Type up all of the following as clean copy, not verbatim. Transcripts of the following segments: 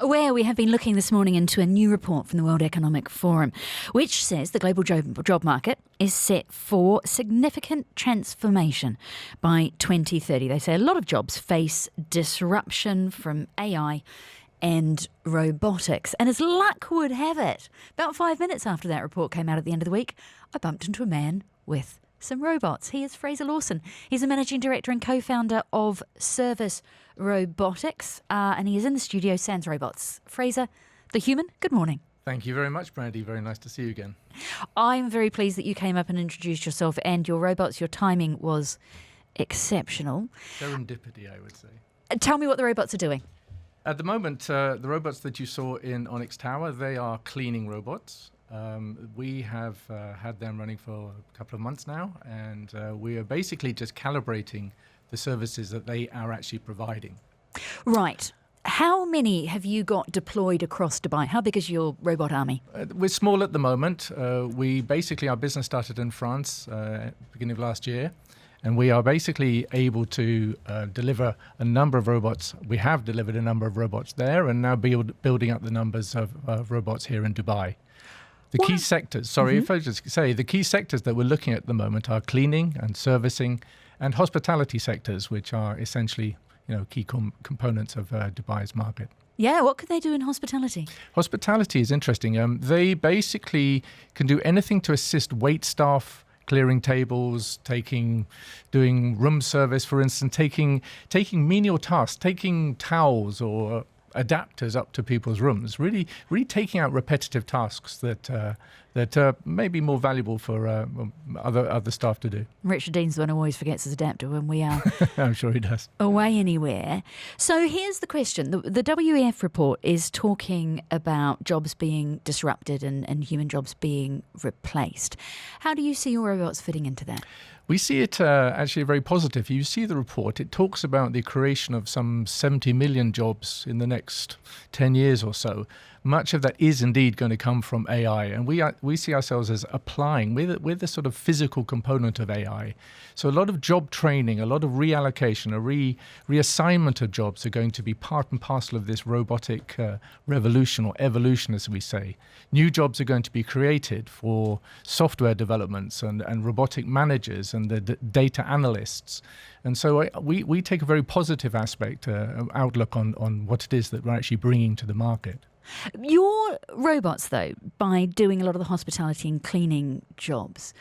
where we have been looking this morning into a new report from the World Economic Forum, which says the global job market is set for significant transformation by 2030. They say a lot of jobs face disruption from AI and robotics. And as luck would have it, about 5 minutes after that report came out at the end of the week, I bumped into a man with some robots. He is Fraser Lawson. He's a managing director and co-founder of Service Robotics, and he is in the studio, Sans Robots. Fraser, the human, good morning. Thank you very much, Brandy. Very nice to see you again. I'm very pleased that you came up and introduced yourself and your robots. Your timing was exceptional. Serendipity, I would say. Tell me what the robots are doing. At the moment, the robots that you saw in Onyx Tower, they are cleaning robots. We have had them running for a couple of months now, and we are basically just calibrating the services that they are actually providing. Right. How many have you got deployed across Dubai? How big is your robot army? We're small at the moment. Our business started in France beginning of last year, and we are basically able to deliver a number of robots. We have delivered a number of robots there, and now building up the numbers of robots here in Dubai. The key sectors, if I just say, the key sectors that we're looking at the moment are cleaning and servicing and hospitality sectors, which are essentially, key components of Dubai's market. Yeah, what can they do in hospitality? Hospitality is interesting. They basically can do anything to assist wait staff, clearing tables, doing room service, for instance, taking menial tasks, taking towels or adapters up to people's rooms, really taking out repetitive tasks that may be more valuable for other staff to do. Richard Dean's the one who always forgets his adapter when we are I'm sure he does. Away anywhere. So here's the question. The WEF report is talking about jobs being disrupted and human jobs being replaced. How do you see your robots fitting into that? We see it actually very positive. You see the report, it talks about the creation of some 70 million jobs in the next 10 years or so. Much of that is indeed going to come from AI, and we see ourselves as applying. We're the sort of physical component of AI. So a lot of job training, a lot of reallocation, a reassignment of jobs are going to be part and parcel of this robotic revolution or evolution, as we say. New jobs are going to be created for software developments and robotic managers and the data analysts. And so we take a very positive outlook on what it is that we're actually bringing to the market. Your robots, though, by doing a lot of the hospitality and cleaning jobs,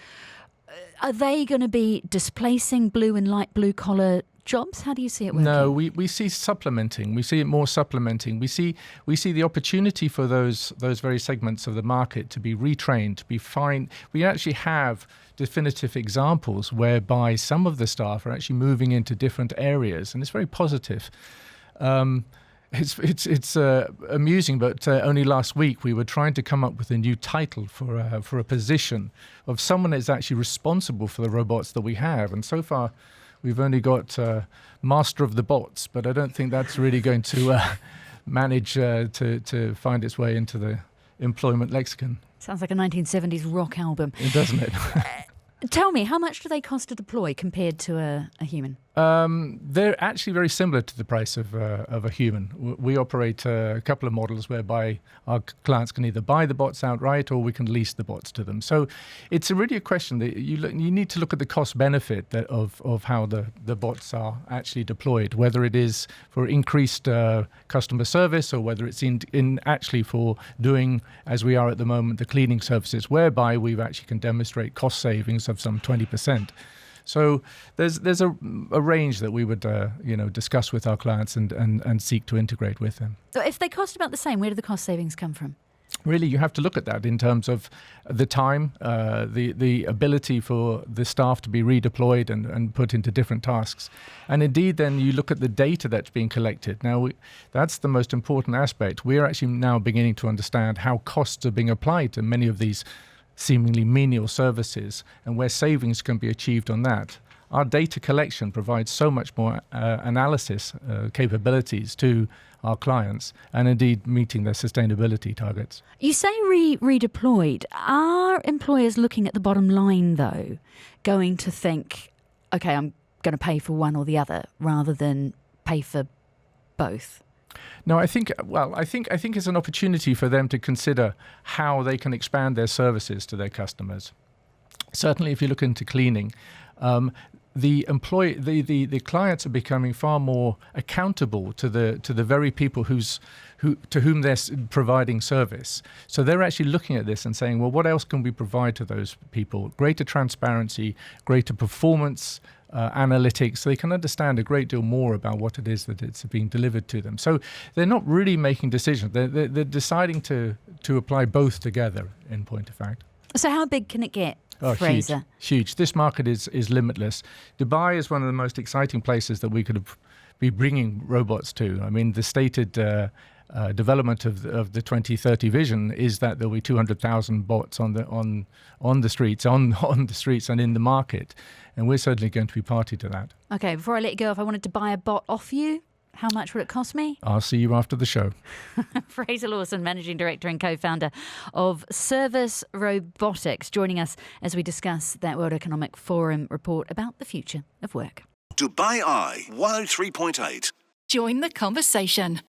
are they going to be displacing blue and light blue collar jobs? How do you see it working? No, we see supplementing. We see it more supplementing. We see the opportunity for those very segments of the market to be retrained, to be fine. We actually have definitive examples whereby some of the staff are actually moving into different areas, and it's very positive. It's amusing, but only last week we were trying to come up with a new title for a position of someone that's actually responsible for the robots that we have, and so far we've only got master of the bots, but I don't think that's really going to manage to find its way into the employment lexicon. Sounds like a 1970s rock album. Doesn't it? Tell me, how much do they cost to deploy compared to a human? They're actually very similar to the price of a human. We operate a couple of models whereby our clients can either buy the bots outright or we can lease the bots to them. So it's really a question that you need to look at the cost benefit of how the bots are actually deployed, whether it is for increased customer service or whether it's in actually for doing, as we are at the moment, the cleaning services, whereby we actually can demonstrate cost savings of some 20%. So there's a range that we would discuss with our clients and seek to integrate with them. So if they cost about the same, where do the cost savings come from? Really, you have to look at that in terms of the time, the ability for the staff to be redeployed and put into different tasks. And indeed, then you look at the data that's being collected. Now, that's the most important aspect. We're actually now beginning to understand how costs are being applied to many of these seemingly menial services and where savings can be achieved on that. Our data collection provides so much more analysis capabilities to our clients and indeed meeting their sustainability targets. You say redeployed. Are employers looking at the bottom line, though, going to think, okay, I'm going to pay for one or the other rather than pay for both? No, I think it's an opportunity for them to consider how they can expand their services to their customers. Certainly, if you look into cleaning, the clients are becoming far more accountable to the very people to whom they're providing service. So they're actually looking at this and saying, well, what else can we provide to those people? Greater transparency, greater performance analytics, so they can understand a great deal more about what it is that it's being delivered to them. So they're not really making decisions. They're deciding to apply both together, in point of fact. So how big can it get? Oh, Fraser. Huge. This market is limitless. Dubai is one of the most exciting places that we could be bringing robots to. I mean, the stated development of the 2030 vision is that there'll be 200,000 bots on the streets and in the market, and we're certainly going to be party to that. Okay, before I let you go, if I wanted to buy a bot off you, how much would it cost me? I'll see you after the show. Fraser Lawson, Managing Director and co-founder of Service Robotics, joining us as we discuss that World Economic Forum report about the future of work. Dubai Eye 103.8. Join the conversation.